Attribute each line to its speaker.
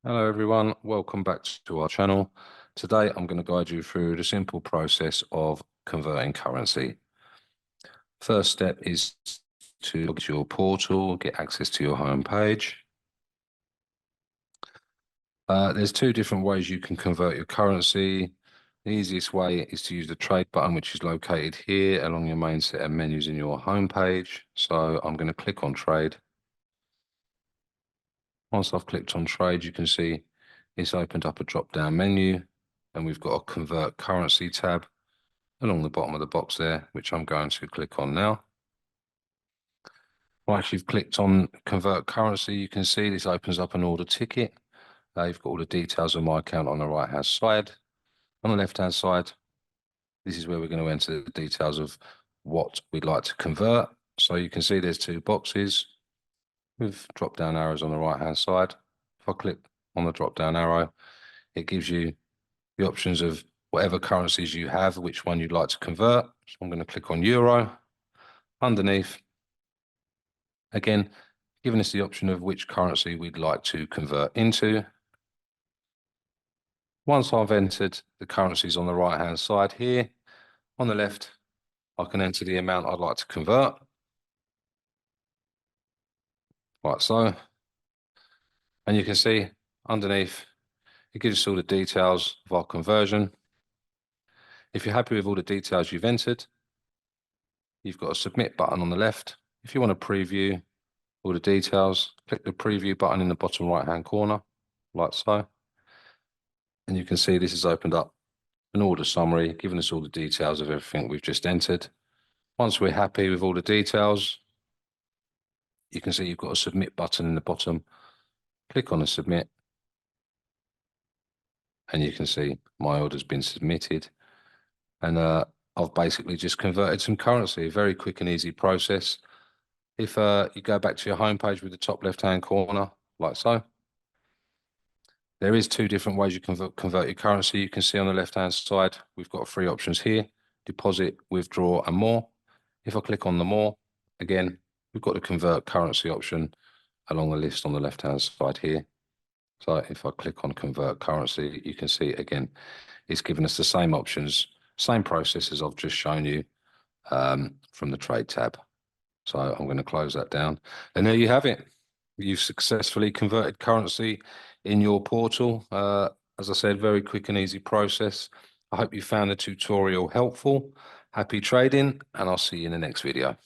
Speaker 1: Hello everyone, welcome back to our channel. Today I'm going to guide you through the simple process of converting currency. First step is to log to your portal, get access to your home page. There's two different ways you can convert your currency. The easiest way is to use the trade button, which is located here along your main set of menus in your home page. So I'm going to click on trade. Once I've clicked on trade, you can see it's opened up a drop-down menu, and we've got a convert currency tab along the bottom of the box there, which I'm going to click on now. Once you've clicked on convert currency, you can see this opens up an order ticket. You've got all the details of my account on the right-hand side. On the left-hand side, this is where we're going to enter the details of what we'd like to convert. So you can see there's two boxes with drop-down arrows on the right-hand side. If I click on the drop-down arrow, it gives you the options of whatever currencies you have, which one you'd like to convert. So I'm going to click on Euro. Underneath, again, giving us the option of which currency we'd like to convert into. Once I've entered the currencies on the right-hand side here, on the left, I can enter the amount I'd like to convert, like so. And you can see underneath, it gives us all the details of our conversion. If you're happy with all the details you've entered, you've got a submit button on the left. If you want to preview all the details, click the preview button in the bottom right-hand corner, like so. And you can see this has opened up an order summary, giving us all the details of everything we've just entered. Once we're happy with all the details, you can see you've got a submit button in the bottom. Click on the submit, and you can see my order's been submitted. And I've basically just converted some currency. A very quick and easy process. If you go back to your home page with the top left-hand corner, like so, there is two different ways you can convert your currency. You can see on the left-hand side, we've got three options here: deposit, withdraw, and more. If I click on the more, again, we've got the convert currency option along the list on the left-hand side here. So if I click on convert currency, you can see again, it's given us the same options, same process as I've just shown you from the trade tab. So I'm going to close that down. And there you have it. You've successfully converted currency in your portal. As I said, very quick and easy process. I hope you found the tutorial helpful. Happy trading, and I'll see you in the next video.